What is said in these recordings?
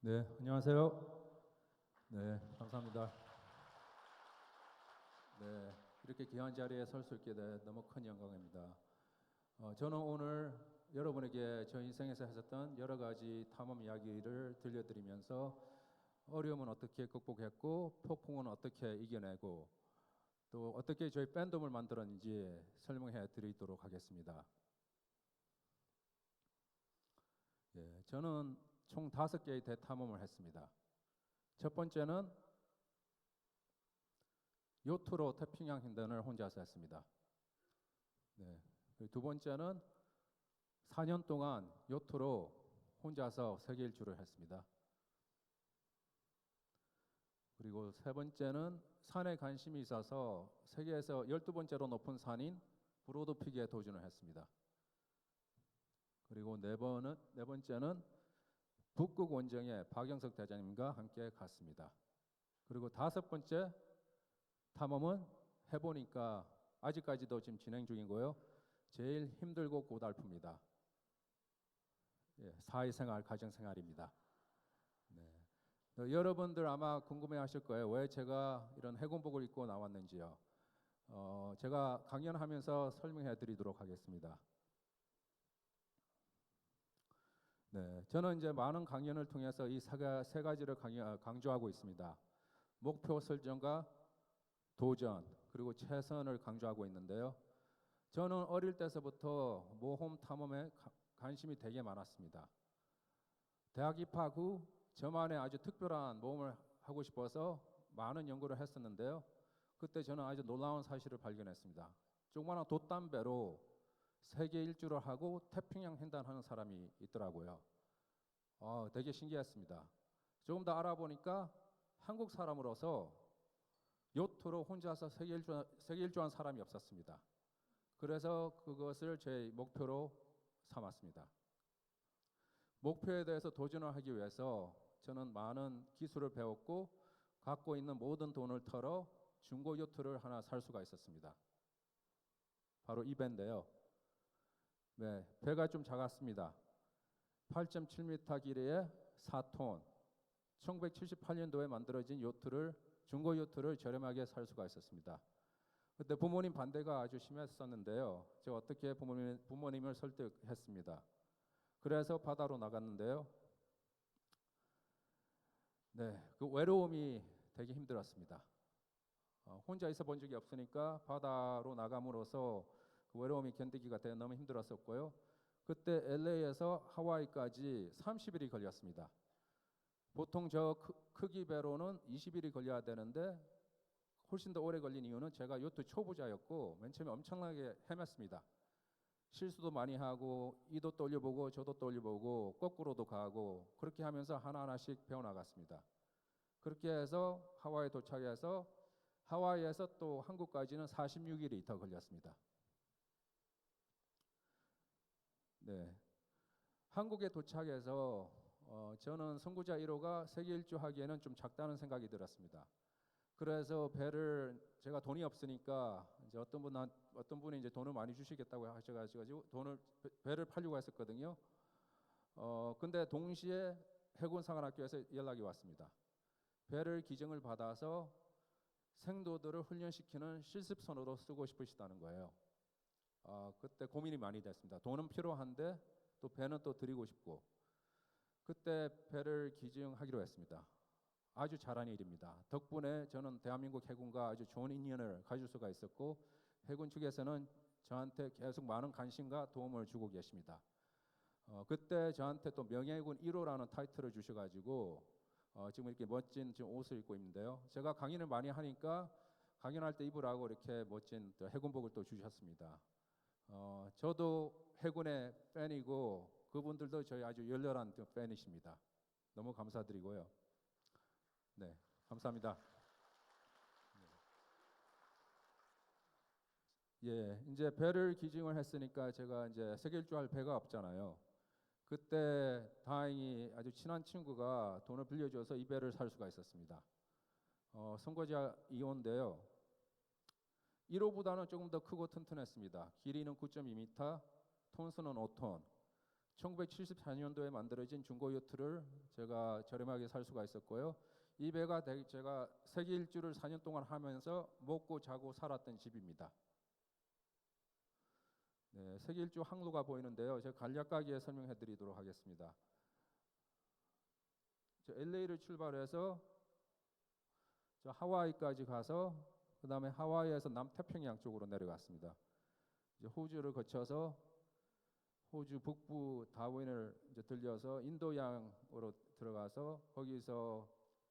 네, 안녕하세요. 네, 감사합니다. 네, 이렇게 귀한 자리에 설 수 있게 돼 너무 큰 영광입니다. 저는 오늘 여러분에게 저 인생에서 했었던 여러 가지 탐험 이야기를 들려드리면서 어려움은 어떻게 극복했고 폭풍은 어떻게 이겨내고 또 어떻게 저희 팬덤을 만들었는지 설명해 드리도록 하겠습니다. 예, 저는 총 5개의 대탐험을 했습니다. 첫 번째는 요트로 태평양 횡단을 혼자서 했습니다. 네. 두 번째는 4년 동안 요트로 혼자서 세계 일주를 했습니다. 그리고 세 번째는 산에 관심이 있어서 세계에서 12번째로 높은 산인 브로드픽에 도전을 했습니다. 그리고 네 번째는 북극 원정에 박영석 대장님과 함께 갔습니다. 그리고 다섯 번째 탐험은 해보니까 아직까지도 지금 진행 중이고요. 제일 힘들고 고달픕니다. 예, 사회생활, 가정생활입니다. 네. 여러분들 아마 궁금해하실 거예요. 왜 제가 이런 해군복을 입고 나왔는지요. 제가 강연하면서 설명해드리도록 하겠습니다. 네, 저는 이제 많은 강연을 통해서 이 세 가지를 강조하고 있습니다. 목표 설정과 도전 그리고 최선을 강조하고 있는데요. 저는 어릴 때서부터 모험 탐험에 관심이 되게 많았습니다. 대학 입학 후 저만의 아주 특별한 모험을 하고 싶어서 많은 연구를 했었는데요. 그때 저는 아주 놀라운 사실을 발견했습니다. 조그마한 돛담배로 세계 일주를 하고 태평양 횡단하는 사람이 있더라고요. 되게 신기했습니다. 조금 더 알아보니까 한국 사람으로서 요트로 혼자서 세계 일주한 사람이 없었습니다. 그래서 그것을 제 목표로 삼았습니다. 목표에 대해서 도전을 하기 위해서 저는 많은 기술을 배웠고 갖고 있는 모든 돈을 털어 중고 요트를 하나 살 수가 있었습니다. 바로 이 배인데요. 네, 배가 좀 작았습니다. 8.7m 길이에 4톤. 1978년도에 만들어진 중고 요트를 저렴하게 살 수가 있었습니다. 그때 부모님 반대가 아주 심했었는데요. 제가 어떻게 부모님을 설득했습니다. 그래서 바다로 나갔는데요. 네, 그 외로움이 되게 힘들었습니다. 혼자 있어 본 적이 없으니까 바다로 나감으로써 그 외로움이 견디기가 되게 너무 힘들었었고요. 그때 LA에서 하와이까지 30일이 걸렸습니다. 보통 저 크기 배로는 20일이 걸려야 되는데 훨씬 더 오래 걸린 이유는 제가 요트 초보자였고 맨 처음에 엄청나게 헤맸습니다. 실수도 많이 하고 이도 떠올려보고 저도 떠올려보고 거꾸로도 가고 그렇게 하면서 하나하나씩 배워나갔습니다. 그렇게 해서 하와이에 도착해서 하와이에서 또 한국까지는 46일이 더 걸렸습니다. 네, 한국에 도착해서 저는 선구자 1호가 세계 일주하기에는 좀 작다는 생각이 들었습니다. 그래서 배를 제가 돈이 없으니까 이제 어떤 분이 이제 돈을 많이 주시겠다고 하셔가지고 배를 팔려고 했었거든요. 근데 동시에 해군사관학교에서 연락이 왔습니다. 배를 기증을 받아서 생도들을 훈련시키는 실습선으로 쓰고 싶으시다는 거예요. 그때 고민이 많이 됐습니다. 돈은 필요한데 또 배는 또 드리고 싶고 그때 배를 기증하기로 했습니다. 아주 잘한 일입니다. 덕분에 저는 대한민국 해군과 아주 좋은 인연을 가질 수가 있었고 해군 측에서는 저한테 계속 많은 관심과 도움을 주고 계십니다. 그때 저한테 또 명예군 1호라는 타이틀을 주셔가지고 지금 이렇게 멋진 지금 옷을 입고 있는데요. 제가 강연을 많이 하니까 강연할 때 입으라고 이렇게 멋진 해군복을 또 주셨습니다. 저도 해군의 팬이고 그분들도 저희 아주 열렬한 팬이십니다. 너무 감사드리고요. 네, 감사합니다. 예, 이제 배를 기증을 했으니까 제가 이제 세계 일주할 배가 없잖아요. 그때 다행히 아주 친한 친구가 돈을 빌려줘서 이 배를 살 수가 있었습니다. 선거자 2호인데요. 1호보다는 조금 더 크고 튼튼했습니다. 길이는 9.2m, 톤수는 5톤. 1974년도에 만들어진 중고 요트를 제가 저렴하게 살 수가 있었고요. 이 배가 제가 세계 일주를 4년 동안 하면서 먹고 자고 살았던 집입니다. 네, 세계 일주 항로가 보이는데요. 제가 간략하게 설명해 드리도록 하겠습니다. 저 LA를 출발해서 저 하와이까지 가서 그 다음에 하와이에서 남태평양 쪽으로 내려갔습니다. 이제 호주를 거쳐서 호주 북부 다윈을 이제 들려서 인도양으로 들어가서 거기서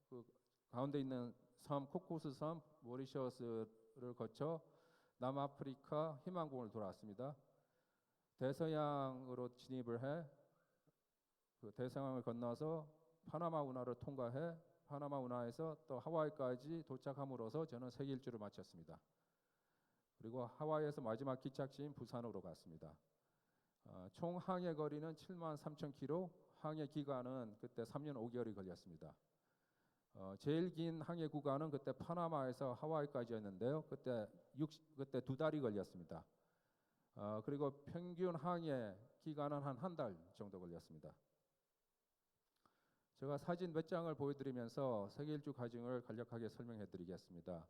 그 가운데 있는 섬 코코스 섬 모리셔스를 거쳐 남아프리카 희망봉을 돌아왔습니다. 대서양으로 진입을 해 그 대서양을 건너서 파나마 운하를 통과해 파나마 운하에서 또 하와이까지 도착함으로써 저는 세계 일주를 마쳤습니다. 그리고 하와이에서 마지막 기착지인 부산으로 갔습니다. 총 항해 거리는 73,000km, 항해 기간은 그때 3년 5개월이 걸렸습니다. 제일 긴 항해 구간은 그때 파나마에서 하와이까지였는데요. 그때 2달이 걸렸습니다. 그리고 평균 항해 기간은 한 달 정도 걸렸습니다. 제가 사진 몇 장을 보여드리면서 세계 일주 과정을 간략하게 설명해 드리겠습니다.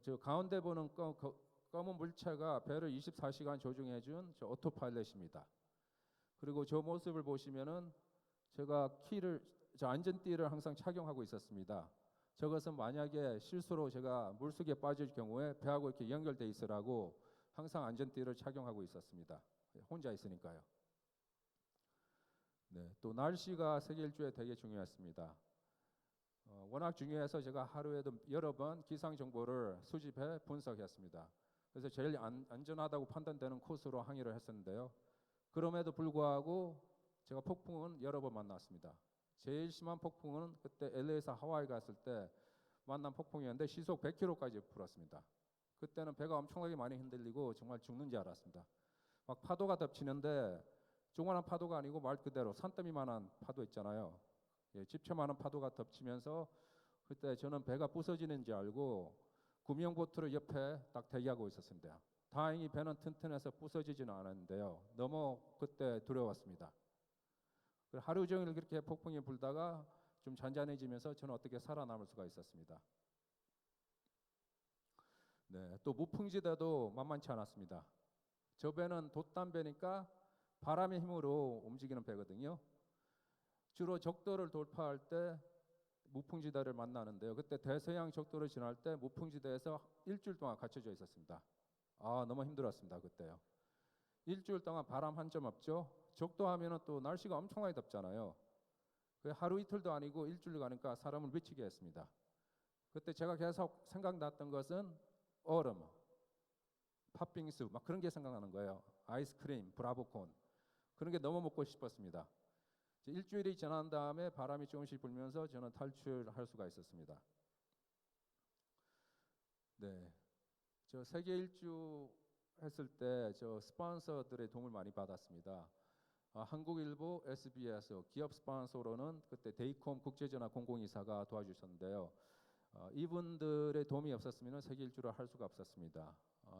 저 가운데 보는 검은 물체가 배를 24시간 조종해 준 저 오토파일럿입니다. 그리고 저 모습을 보시면은 제가 저 안전띠를 항상 착용하고 있었습니다. 저것은 만약에 실수로 제가 물속에 빠질 경우에 배하고 이렇게 연결돼 있으라고 항상 안전띠를 착용하고 있었습니다. 혼자 있으니까요. 네, 또 날씨가 세계 일주에 되게 중요했습니다. 워낙 중요해서 제가 하루에도 여러 번 기상 정보를 수집해 분석했습니다. 그래서 제일 안전하다고 판단되는 코스로 항해를 했었는데요. 그럼에도 불구하고 제가 폭풍은 여러 번 만났습니다. 제일 심한 폭풍은 그때 LA에서 하와이 갔을 때 만난 폭풍이었는데 시속 100km까지 불었습니다. 그때는 배가 엄청나게 많이 흔들리고 정말 죽는 줄 알았습니다. 막 파도가 덮치는데 조그마한 파도가 아니고 말 그대로 산더미만한 파도 있잖아요. 예, 집채만한 파도가 덮치면서 그때 저는 배가 부서지는 줄 알고 구명보트를 옆에 딱 대기하고 있었습니다. 다행히 배는 튼튼해서 부서지지는 않았는데요. 너무 그때 두려웠습니다. 하루 종일 그렇게 폭풍이 불다가 좀 잔잔해지면서 저는 어떻게 살아남을 수가 있었습니다. 네, 또 무풍지대도 만만치 않았습니다. 저 배는 돛담배니까 바람의 힘으로 움직이는 배거든요. 주로 적도를 돌파할 때 무풍지대를 만나는데요. 그때 대서양 적도를 지날 때 무풍지대에서 일주일 동안 갇혀져 있었습니다. 너무 힘들었습니다. 그때요. 일주일 동안 바람 한 점 없죠. 적도하면은 또 날씨가 엄청나게 덥잖아요. 그 하루 이틀도 아니고 일주일 가니까 사람을 미치게 했습니다. 그때 제가 계속 생각났던 것은 얼음, 팥빙수 막 그런 게 생각나는 거예요. 아이스크림, 브라보콘 그런 게 너무 먹고 싶었습니다. 일주일이 지난 다음에 바람이 조금씩 불면서 저는 탈출할 수가 있었습니다. 네, 저 세계 일주 했을 때 저 스폰서들의 도움을 많이 받았습니다. 한국일보, SBS, 기업 스폰서로는 그때 데이콤 국제전화 공공이사가 도와주셨는데요. 이분들의 도움이 없었으면 세계 일주를 할 수가 없었습니다.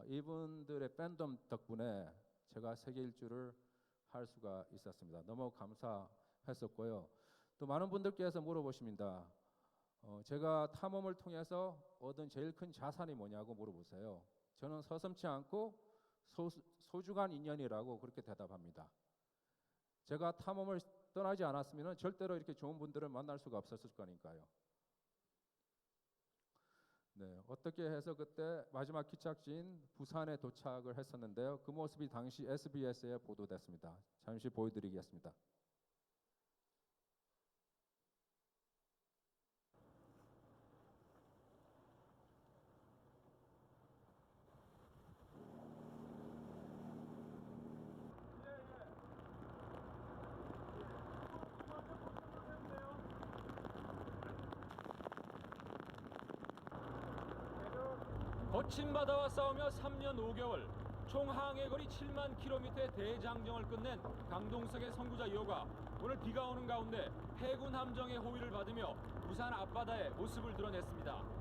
이분들의 팬덤 덕분에 제가 세계 일주를 할 수가 있었습니다. 너무 감사했었고요. 또 많은 분들께서 물어보십니다. 제가 탐험을 통해서 얻은 제일 큰 자산이 뭐냐고 물어보세요. 저는 서슴지 않고 소중한 인연이라고 그렇게 대답합니다. 제가 탐험을 떠나지 않았으면 절대로 이렇게 좋은 분들을 만날 수가 없었을 거니까요. 네, 어떻게 해서 그때 마지막 기착지인 부산에 도착을 했었는데요. 그 모습이 당시 SBS에 보도됐습니다. 잠시 보여드리겠습니다. 거친 바다와 싸우며 3년 5개월, 총 항해 거리 7만 km의 대장정을 끝낸 강동석의 선구자 요가 오늘 비가 오는 가운데 해군 함정의 호위를 받으며 부산 앞바다에 모습을 드러냈습니다.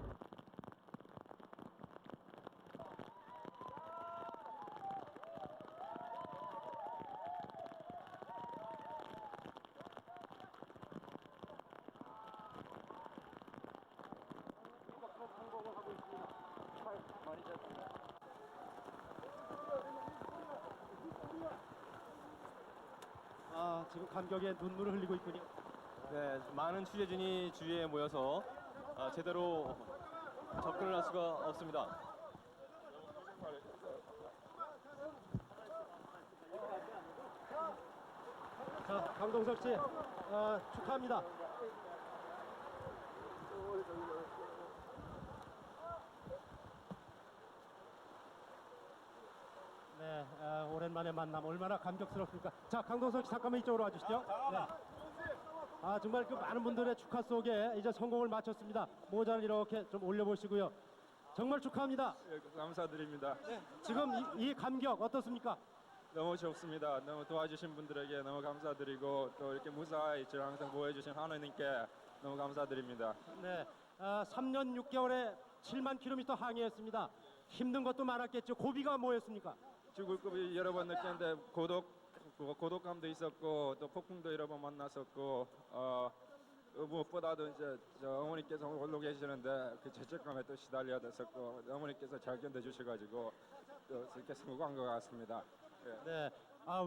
지금 감격에 눈물을 흘리고 있군요. 네, 많은 취재진이 주위에 모여서 제대로 접근을 할 수가 없습니다. 자, 강동석 씨 축하합니다. 네, 오랜만에 만남 얼마나 감격스럽습니까? 자, 강동석 씨 잠깐만 이쪽으로 와주시죠. 네. 정말 그 많은 분들의 축하 속에 이제 성공을 마쳤습니다. 모자를 이렇게 좀 올려보시고요. 정말 축하합니다. 예, 감사드립니다. 지금 이 감격 어떻습니까? 너무 좋습니다. 너무 도와주신 분들에게 너무 감사드리고 또 이렇게 무사히 저를 항상 보호해주신 하나님께 너무 감사드립니다. 네, 3년 6개월에 7만 킬로미터 항해했습니다. 힘든 것도 많았겠죠. 고비가 뭐였습니까? 죽을 급이 여러 번 느꼈는데 고독감도 있었고 또 폭풍도 여러 번 만났었고 무엇보다도 이제 저 어머니께서 홀로 계시는데 그 죄책감에 또 시달려야 됐었고 어머니께서 잘 견뎌주셔가지고 또 이렇게 성공한 것 같습니다. 예. 네,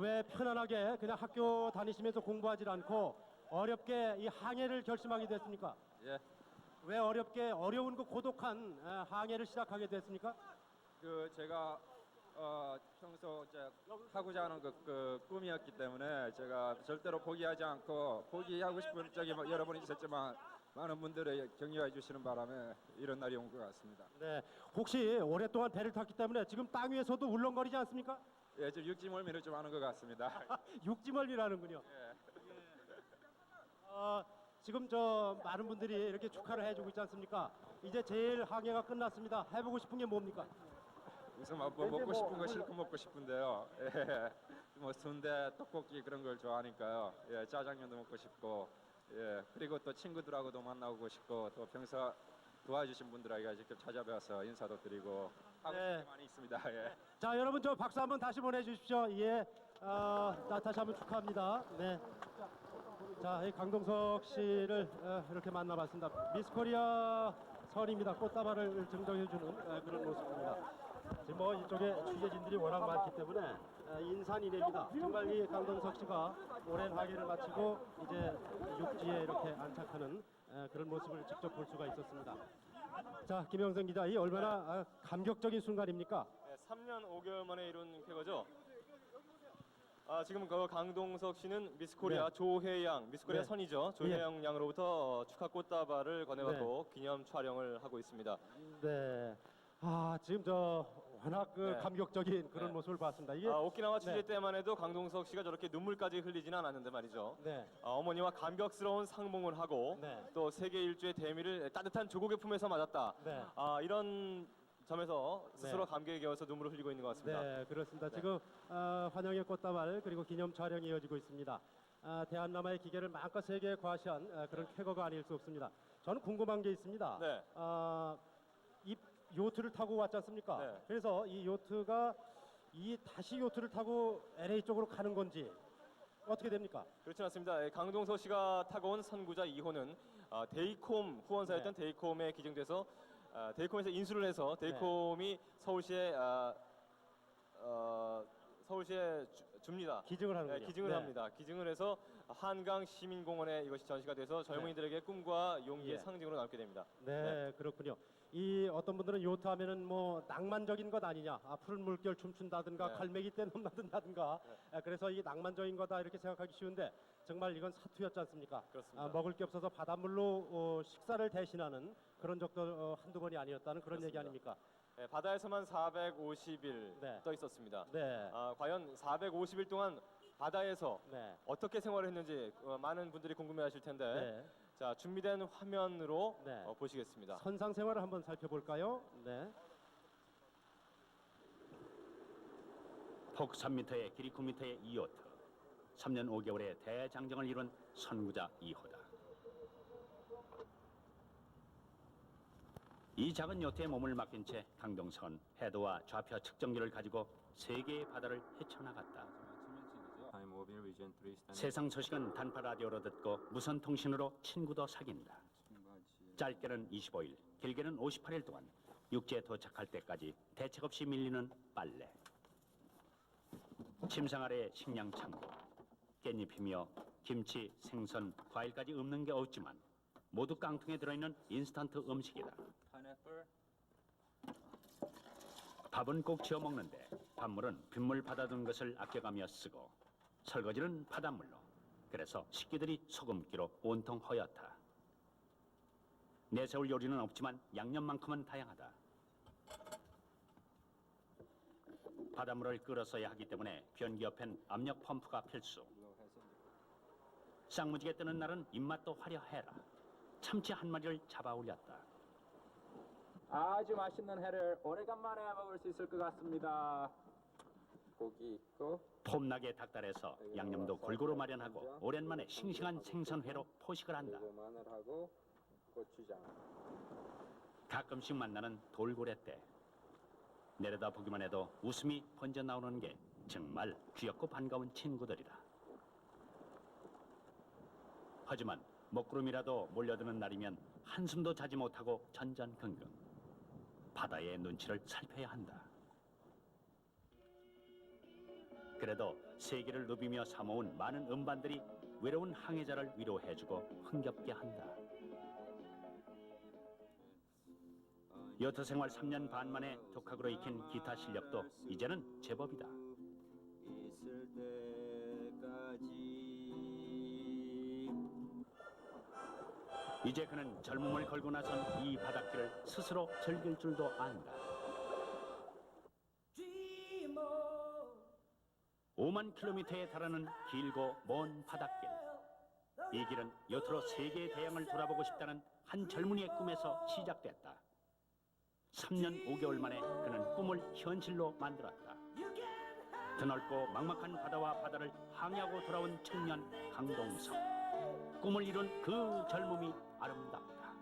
왜 편안하게 그냥 학교 다니시면서 공부하지 않고 어렵게 이 항해를 결심하게 됐습니까? 예. 왜 어렵게 어려운 그 고독한 항해를 시작하게 됐습니까? 그 제가 평소 이제 하고자 하는 그 꿈이었기 때문에 제가 절대로 포기하지 않고 포기하고 싶은 적이 여러 번 있었지만 많은 분들이 격려해 주시는 바람에 이런 날이 온 것 같습니다. 네, 혹시 오랫동안 배를 탔기 때문에 지금 땅 위에서도 울렁거리지 않습니까? 예, 지금 육지멀미를 좀 하는 것 같습니다. 육지멀미라는군요. 예. 지금 저 많은 분들이 이렇게 축하를 해주고 있지 않습니까? 이제 제일 항해가 끝났습니다. 해보고 싶은 게 뭡니까? 우선 뭐 먹고 싶은 거 실컷 먹고 싶은데요. 예. 뭐 순대, 떡볶이 그런 걸 좋아하니까요. 예, 짜장면도 먹고 싶고, 예. 그리고 또 친구들하고도 만나고 싶고, 또 평소 도와주신 분들에게 직접 찾아뵈서 인사도 드리고 하고 싶은 게 많이 있습니다. 예. 자, 여러분 저 박수 한번 다시 보내주십시오. 예, 다시 한번 축하합니다. 네. 자, 이 강동석 씨를 이렇게 만나봤습니다. 미스코리아 선입니다. 꽃다발을 증정해주는 그런 모습입니다. 지금 뭐 이쪽에 취재진들이 워낙 많기 때문에 인산이내입니다. 정말 이 강동석 씨가 오랜 항해를 마치고 이제 육지에 이렇게 안착하는 그런 모습을 직접 볼 수가 있었습니다. 자, 김영선 기자, 이 얼마나 감격적인 순간입니까? 네, 3년 5개월 만에 이룬 쾌거죠. 지금 그 강동석 씨는 미스코리아 네. 조혜양, 미스코리아 네. 선이죠. 조혜양 양으로부터 축하 꽃다발을 건네받고 기념 촬영을 하고 있습니다. 네. 지금 저 워낙 그 네. 감격적인 그런 네. 모습을 봤습니다. 이게 오키나와 취재 네. 때만 해도 강동석 씨가 저렇게 눈물까지 흘리지는 않았는데 말이죠. 네. 어머니와 감격스러운 상봉을 하고 네. 또 세계 일주의 대미를 따뜻한 조국의 품에서 맞았다. 네. 이런 점에서 스스로 네. 감격에 겨워서 눈물을 흘리고 있는 것 같습니다. 네, 그렇습니다. 네. 지금 환영의 꽃다발 그리고 기념 촬영이 이어지고 있습니다. 대한남아의 기계를 마음껏 세계에 과시한 그런 쾌거가 아닐 수 없습니다. 저는 궁금한 게 있습니다. 네. 이 요트를 타고 왔지 않습니까? 네. 그래서 이 요트가 다시 요트를 타고 LA 쪽으로 가는 건지 어떻게 됩니까? 그렇지 않습니다. 강동석 씨가 타고 온 선구자 2호는 데이콤 후원사였던 네. 데이콤에 기증돼서 데이콤에서 인수를 해서 데이콤이 서울시에 줍니다. 기증을 하는군요. 네, 기증을 네. 합니다. 기증을 해서 한강 시민공원에 이것이 전시가 돼서 젊은이들에게 꿈과 용기의 예. 상징으로 남게 됩니다. 네, 그렇군요. 이 어떤 분들은 요트 하면은 뭐 낭만적인 것 아니냐, 푸른 물결 춤춘다든가 네. 갈매기 떼 넘나든다든가, 그래서 이 낭만적인 거다 이렇게 생각하기 쉬운데 정말 이건 사투였지 않습니까? 그렇습니다. 먹을 게 없어서 바닷물로 식사를 대신하는 그런 적도 한두 번이 아니었다는 그런 얘기 그렇습니다. 아닙니까? 네, 바다에서만 450일 네. 떠 있었습니다. 네, 과연 450일 동안 바다에서 네, 어떻게 생활을 했는지 많은 분들이 궁금해하실 텐데 네. 자, 준비된 화면으로 네. 보시겠습니다. 선상 생활을 한번 살펴볼까요? 네, 폭 3m에 길이 9m의 이 요트 3년 5개월의 대장정을 이룬 선구자 2호다. 이 작은 요트에 몸을 맡긴 채 강동석은 해도와 좌표 측정기를 가지고 세계의 바다를 헤쳐나갔다. 세상 소식은 단파 라디오로 듣고 무선 통신으로 친구도 사귄다. 짧게는 25일, 길게는 58일 동안 육지에 도착할 때까지 대책 없이 밀리는 빨래. 침상 아래 식량 창고, 깻잎이며 김치, 생선, 과일까지 없는 게 없지만 모두 깡통에 들어있는 인스턴트 음식이다. 밥은 꼭 지어 먹는데 밥물은 빗물 받아둔 것을 아껴가며 쓰고 설거지는 바닷물로. 그래서 식기들이 소금기로 온통 허옇다. 내세울 요리는 없지만 양념만큼은 다양하다. 바닷물을 끓어서야 하기 때문에 변기 옆엔 압력 펌프가 필수. 쌍무지개 뜨는 날은 입맛도 화려해라. 참치 한 마리를 잡아 올렸다. 아주 맛있는 회를 오래간만에 먹을 수 있을 것 같습니다. 고기 있고 폼나게 닭다리에서 양념도 골고루 마련하고 오랜만에 싱싱한 생선회로 포식을 한다. 마늘하고 고추장. 가끔씩 만나는 돌고래 때 내려다 보기만 해도 웃음이 번져 나오는 게 정말 귀엽고 반가운 친구들이다. 하지만 먹구름이라도 몰려드는 날이면 한숨도 자지 못하고 전전긍긍. 바다의 눈치를 살펴야 한다. 그래도 세계를 누비며 사모은 많은 음반들이 외로운 항해자를 위로해주고 흥겹게 한다. 여트 생활 3년 반 만에 독학으로 익힌 기타 실력도 이제는 제법이다. 이제 그는 젊음을 걸고 나선 이 바닷길을 스스로 즐길 줄도 안다. 5만 킬로미터에 달하는 길고 먼 바닷길. 이 길은 여트로 세계의 대양을 돌아보고 싶다는 한 젊은이의 꿈에서 시작됐다. 3년 5개월 만에 그는 꿈을 현실로 만들었다. 드넓고 막막한 바다와 바다를 항해하고 돌아온 청년 강동석. 꿈을 이룬 그 젊음이 아름답다.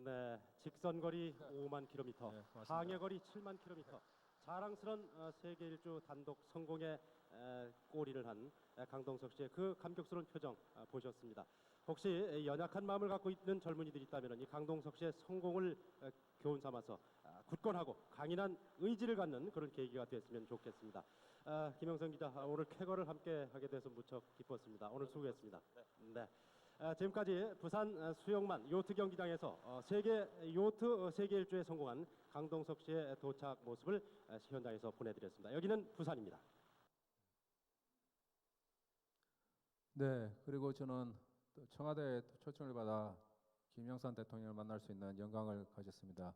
네, 직선거리 5만 킬로미터, 네, 고맙습니다. 항해거리 7만 킬로미터. 자랑스런 세계 일주 단독 성공에 골인을 한 강동석 씨의 그 감격스러운 표정 보셨습니다. 혹시 연약한 마음을 갖고 있는 젊은이들이 있다면 이 강동석 씨의 성공을 교훈 삼아서 굳건하고 강인한 의지를 갖는 그런 계기가 됐으면 좋겠습니다. 김영선 기자, 오늘 쾌거를 함께 하게 돼서 무척 기뻤습니다. 오늘 수고했습니다. 네. 지금까지 부산 수영만 요트 경기장에서 세계 요트 세계 일주에 성공한 강동석 씨의 도착 모습을 현장에서 보내드렸습니다. 여기는 부산입니다. 네, 그리고 저는 또 청와대 초청을 받아 김영삼 대통령을 만날 수 있는 영광을 가졌습니다.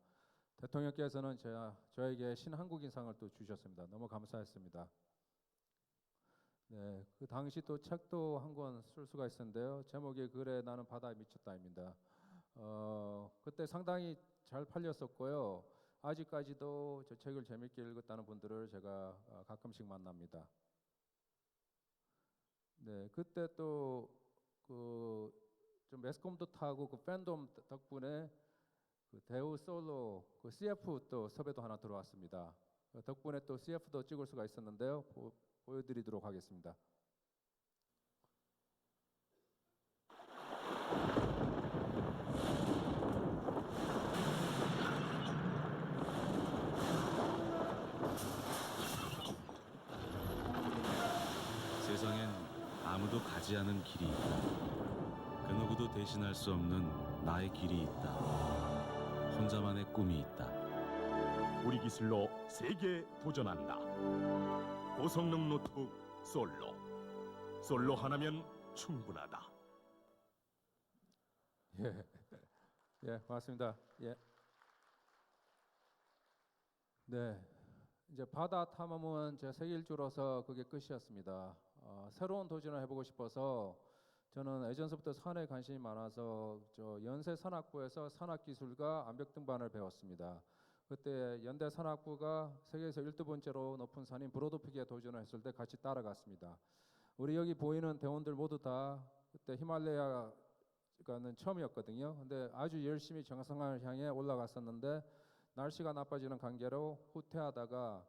대통령께서는 저에게 신한국인상을 또 주셨습니다. 너무 감사했습니다. 네, 그 당시 또 책도 한 권 쓸 수가 있었는데요. 제목이 그래 나는 바다에 미쳤다입니다. 그때 상당히 잘 팔렸었고요. 아직까지도 저 책을 재밌게 읽었다는 분들을 제가 가끔씩 만납니다. 네, 그때 또 좀 매스컴도 타고 그 팬덤 덕분에 그 대우 솔로 그 CF 또 섭외도 하나 들어왔습니다. 덕분에 또 CF도 찍을 수가 있었는데요. 보여드리도록 하겠습니다. 세상엔 아무도 가지 않은 길이 있다. 그 누구도 대신할 수 없는 나의 길이 있다. 혼자만의 꿈이 있다. 우리 기술로 세계에 도전한다. 고성능 노트북 솔로. 솔로 하나면 충분하다. 예, 예, 고맙습니다. 예, 네, 이제 바다 탐험은 제 세계 일주로서 그게 끝이었습니다. 새로운 도전을 해보고 싶어서 저는 예전서부터 산에 관심이 많아서 저 연세 산악부에서 산악기술과 암벽 등반을 배웠습니다. 그때 연대 산악부가 세계에서 12번째로 높은 산인 브로드피크에 도전을 했을 때 같이 따라갔습니다. 우리 여기 보이는 대원들 모두 다 그때 히말라야가는 처음이었거든요. 근데 아주 열심히 정상을 향해 올라갔었는데 날씨가 나빠지는 관계로 후퇴하다가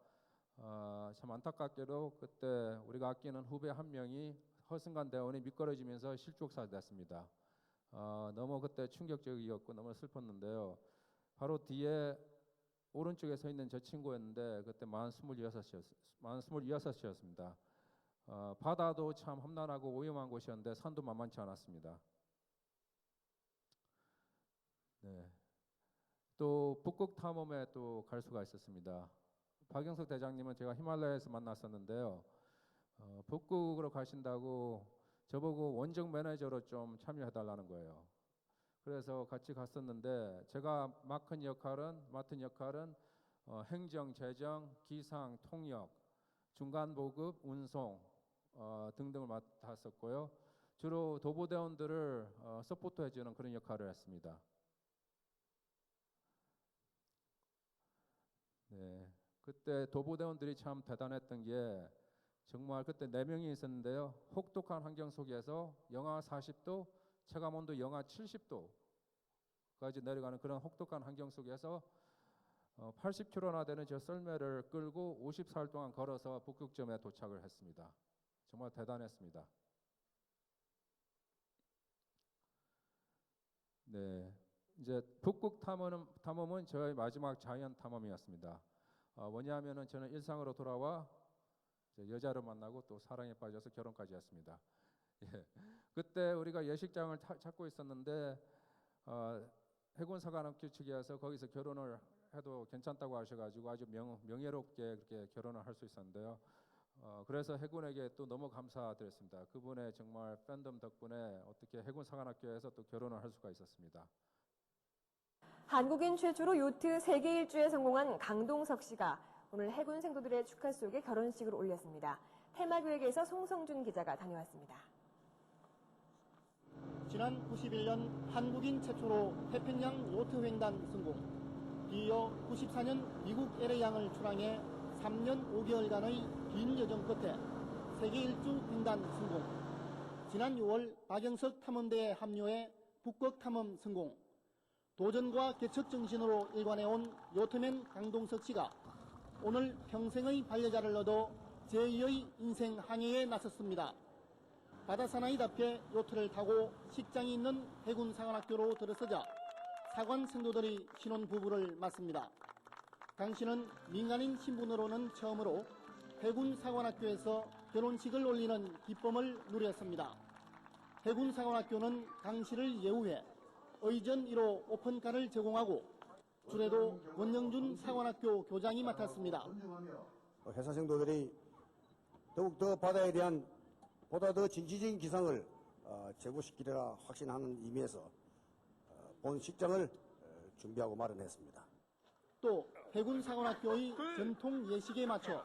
참 안타깝게도 그때 우리가 아끼는 후배 한 명이 허승관 대원이 미끄러지면서 실족사됐습니다. 너무 그때 충격적이었고 너무 슬펐는데요. 바로 뒤에 오른쪽에 서 있는 저 친구였는데 그때 만 26이었습니다. 바다도 참 험난하고 오염한 곳이었는데 산도 만만치 않았습니다. 네. 또 북극 탐험에 또 갈 수가 있었습니다. 박영석 대장님은 제가 히말라야에서 만났었는데요. 북극으로 가신다고 저보고 원정 매니저로 좀 참여해달라는 거예요. 그래서 같이 갔었는데 제가 맡은 역할은 행정, 재정, 기상, 통역, 중간 보급, 운송 등등을 맡았었고요. 주로 도보대원들을 서포트해주는 그런 역할을 했습니다. 네, 그때 도보대원들이 참 대단했던 게 정말 그때 4명이 있었는데요. 혹독한 환경 속에서 영하 40도, 체감온도 영하 70도까지 내려가는 그런 혹독한 환경 속에서 80km나 되는 저 썰매를 끌고 54일 동안 걸어서 북극점에 도착을 했습니다. 정말 대단했습니다. 네, 이제 북극 탐험은 저의 마지막 자연 탐험이었습니다. 뭐냐면은 저는 일상으로 돌아와 여자를 만나고 또 사랑에 빠져서 결혼까지 했습니다. 예. 그때 우리가 예식장을 찾고 있었는데 해군사관학교 측에서 거기서 결혼을 해도 괜찮다고 하셔가지고 아주 명예롭게 그렇게 결혼을 할 수 있었는데요. 그래서 해군에게 또 너무 감사드렸습니다. 그분의 정말 팬덤 덕분에 어떻게 해군사관학교에서 또 결혼을 할 수가 있었습니다. 한국인 최초로 요트 세계 일주에 성공한 강동석 씨가 오늘 해군 생도들의 축하 속에 결혼식을 올렸습니다. 테마교육에서 송성준 기자가 다녀왔습니다. 지난 91년 한국인 최초로 태평양 요트 횡단 성공, 뒤이어 94년 미국 LA양을 출항해 3년 5개월간의 긴 여정 끝에 세계 일주 횡단 성공, 지난 6월 박영석 탐험대에 합류해 북극 탐험 성공, 도전과 개척 정신으로 일관해온 요트맨 강동석 씨가 오늘 평생의 반려자를 얻어 제2의 인생 항해에 나섰습니다. 바다사나이답게 요트를 타고 식장이 있는 해군사관학교로 들어서자 사관 생도들이 신혼부부를 맞습니다. 강 씨는 민간인 신분으로는 처음으로 해군사관학교에서 결혼식을 올리는 기쁨을 누렸습니다. 해군사관학교는 강 씨를 예우해 의전 1호 오픈카를 제공하고 주례도 원영준 사관학교 교장이 맡았습니다. 회사 생도들이 더욱더 바다에 대한 보다 더 진취적인 기상을 제고시키리라 확신하는 의미에서 본 식장을 준비하고 마련했습니다. 또 해군사관학교의 전통 예식에 맞춰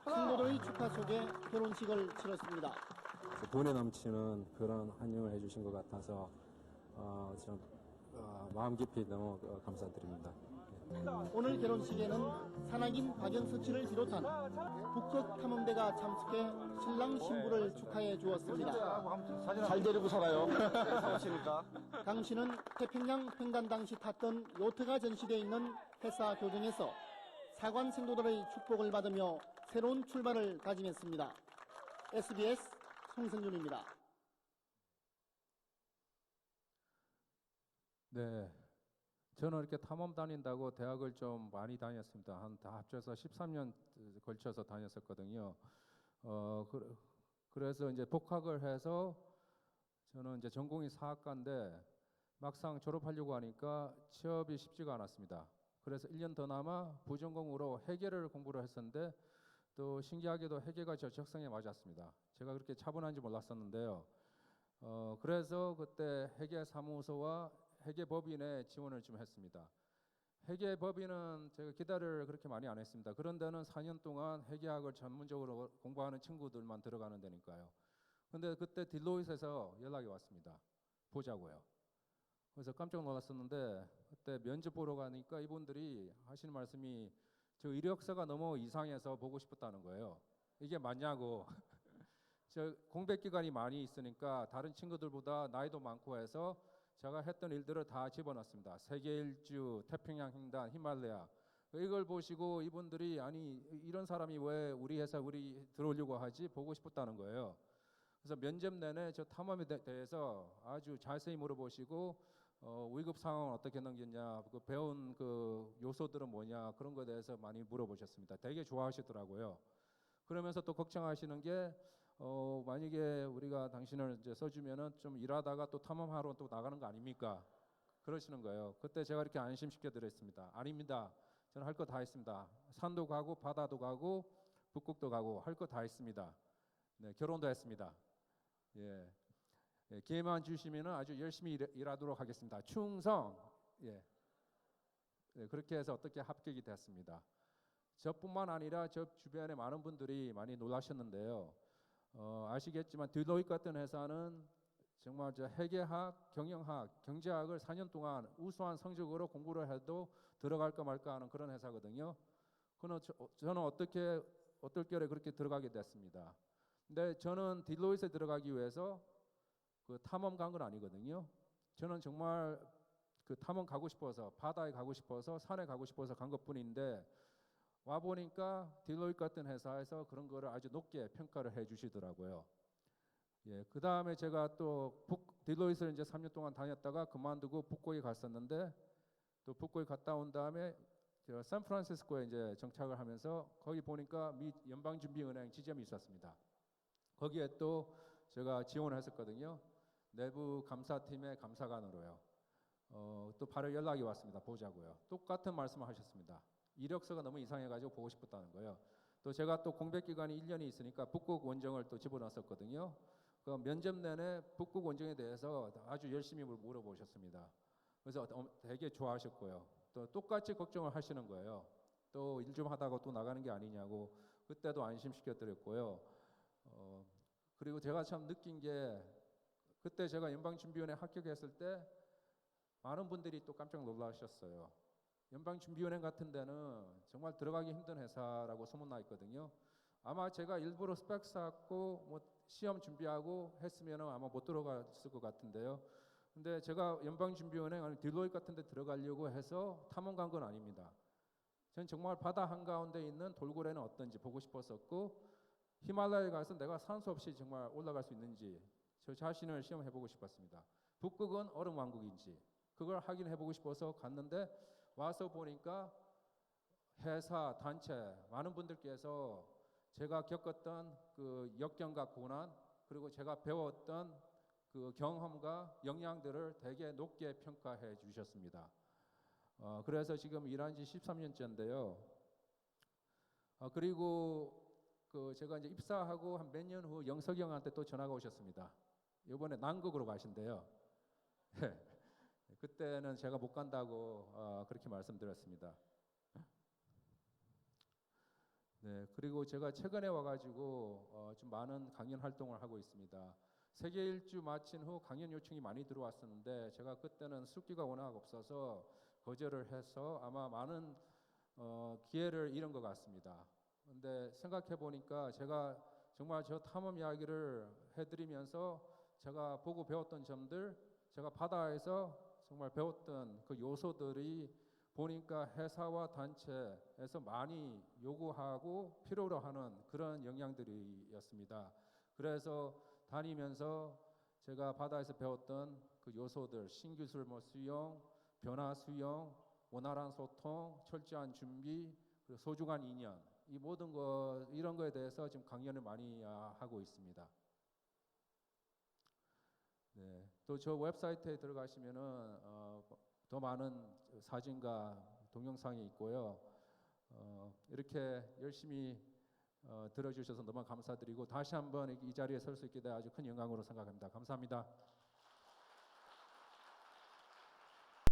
성도들의 축하 속에 결혼식을 치렀습니다. 분에 넘치는 그런 환영을 해주신 것 같아서 좀 마음 깊이 너무 감사드립니다. 오늘 결혼식에는 산악인 박영석 씨를 비롯한 북극 탐험대가 참석해 신랑 신부를 축하해 주었습니다. 잘 데리고 살아요. 사무실니까. 강 씨는 태평양 횡단 당시 탔던 요트가 전시되어 있는 회사 교정에서 사관 생도들의 축복을 받으며 새로운 출발을 다짐했습니다. SBS 송성준입니다. 네, 저는 이렇게 탐험 다닌다고 대학을 좀 많이 다녔습니다. 다 합쳐서 13년 걸쳐서 다녔었거든요. 그래서 이제 복학을 해서 저는 이제 전공이 사학과인데 막상 졸업하려고 하니까 취업이 쉽지가 않았습니다. 그래서 1년 더 남아 부전공으로 회계를 공부를 했었는데 또 신기하게도 회계가 저 적성에 맞았습니다. 제가 그렇게 차분한지 몰랐었는데요. 그래서 그때 회계사무소와 회계법인에 지원을 좀 했습니다. 회계법인은 제가 기다를 그렇게 많이 안 했습니다. 그런 데는 4년 동안 회계학을 전문적으로 공부하는 친구들만 들어가는 데니까요. 근데 그때 딜로이트에서 연락이 왔습니다. 보자고요. 그래서 깜짝 놀랐었는데 그때 면접 보러 가니까 이분들이 하시는 말씀이 저 이력서가 너무 이상해서 보고 싶었다는 거예요. 이게 맞냐고. 저 공백 기간이 많이 있으니까 다른 친구들보다 나이도 많고 해서 제가 했던 일들을 다 집어넣습니다. 세계 일주, 태평양 횡단, 히말라야. 이걸 보시고 이분들이 아니 이런 사람이 왜 우리 회사 우리 들어오려고 하지? 보고 싶었다는 거예요. 그래서 면접 내내 저 탐험에 대해서 아주 자세히 물어보시고 위급 상황을 어떻게 넘겼냐, 그 배운 그 요소들은 뭐냐 그런 거에 대해서 많이 물어보셨습니다. 되게 좋아하시더라고요. 그러면서 또 걱정하시는 게 만약에 우리가 당신을 이제 써주면은 좀 일하다가 또 탐험하러 또 나가는 거 아닙니까? 그러시는 거예요. 그때 제가 이렇게 안심시켜 드렸습니다. 아닙니다. 저는 할 거 다 했습니다. 산도 가고 바다도 가고 북극도 가고 할 거 다 했습니다. 네, 결혼도 했습니다. 예. 예, 기회만 주시면은 아주 열심히 일하도록 하겠습니다. 충성. 예. 네, 그렇게 해서 어떻게 합격이 됐습니다. 저뿐만 아니라 저 주변에 많은 분들이 많이 놀라셨는데요. 아시겠지만 딜로이트 같은 회사는 정말 저 회계학, 경영학, 경제학을 4년 동안 우수한 성적으로 공부를 해도 들어갈까 말까 하는 그런 회사거든요. 저는 어떨결에 그렇게 들어가게 됐습니다. 근데 저는 딜로이트에 들어가기 위해서 그 탐험 간 건 아니거든요. 저는 정말 그 탐험 가고 싶어서, 바다에 가고 싶어서, 산에 가고 싶어서 간 것뿐인데 와 보니까 딜로이트 같은 회사에서 그런 거를 아주 높게 평가를 해 주시더라고요. 예, 그 다음에 제가 또 딜로이트를 이제 3년 동안 다녔다가 그만두고 북극에 갔었는데, 또 북극에 갔다 온 다음에 제가 샌프란시스코에 이제 정착을 하면서 거기 보니까 미 연방준비은행 지점이 있었습니다. 거기에 또 제가 지원을 했었거든요. 내부 감사팀의 감사관으로요. 또 바로 연락이 왔습니다. 보자고요. 똑같은 말씀을 하셨습니다. 이력서가 너무 이상해가지고 보고 싶었다는 거예요. 또 제가 또 공백 기간이 1년이 있으니까 북극 원정을 또 집어넣었거든요. 그 면접 내내 북극 원정에 대해서 아주 열심히 물어보셨습니다. 그래서 되게 좋아하셨고요. 또 똑같이 걱정을 하시는 거예요. 또 일 좀 하다가 또 나가는 게 아니냐고 그때도 안심시켜드렸고요. 그리고 제가 참 느낀 게 그때 제가 연방준비원회 합격했을 때 많은 분들이 또 깜짝 놀라셨어요. 연방준비은행 같은 데는 정말 들어가기 힘든 회사라고 소문나 있거든요. 아마 제가 일부러 스펙 쌓고 뭐 시험 준비하고 했으면 아마 못 들어갔을 것 같은데요. 근데 제가 연방준비은행 아니 딜로이트 같은 데 들어가려고 해서 탐험 간 건 아닙니다. 전 정말 바다 한가운데 있는 돌고래는 어떤지 보고 싶었었고, 히말라야에 가서 내가 산소 없이 정말 올라갈 수 있는지 저 자신을 시험해보고 싶었습니다. 북극은 얼음 왕국인지 그걸 확인해보고 싶어서 갔는데 와서 보니까 회사, 단체 많은 분들께서 제가 겪었던 그 역경과 고난, 그리고 제가 배웠던 그 경험과 역량들을 되게 높게 평가해 주셨습니다. 그래서 지금 일한 지 13년째인데요. 그리고 그 제가 이제 입사하고 한 몇 년 후 영석이 형한테 또 전화가 오셨습니다. 이번에 남극으로 가신대요. 그때는 제가 못 간다고 그렇게 말씀드렸습니다. 네, 그리고 제가 최근에 와가지고 좀 많은 강연 활동을 하고 있습니다. 세계 일주 마친 후 강연 요청이 많이 들어왔었는데 제가 그때는 숫기가 워낙 없어서 거절을 해서 아마 많은 기회를 잃은 것 같습니다. 근데 생각해 보니까 제가 정말 저 탐험 이야기를 해드리면서 제가 보고 배웠던 점들, 제가 바다에서 정말 배웠던 그 요소들이 보니까 회사와 단체에서 많이 요구하고 필요로 하는 그런 역량들이었습니다. 그래서 다니면서 제가 바다에서 배웠던 그 요소들, 신기술 수용, 변화 수용, 원활한 소통, 철저한 준비, 그리고 소중한 인연, 이 모든 것 이런 거에 대해서 지금 강연을 많이 하고 있습니다. 네, 또 저 웹사이트에 들어가시면은 더 많은 사진과 동영상이 있고요. 이렇게 열심히 들어주셔서 너무 감사드리고 다시 한번 이 자리에 설 수 있게 돼 아주 큰 영광으로 생각합니다. 감사합니다.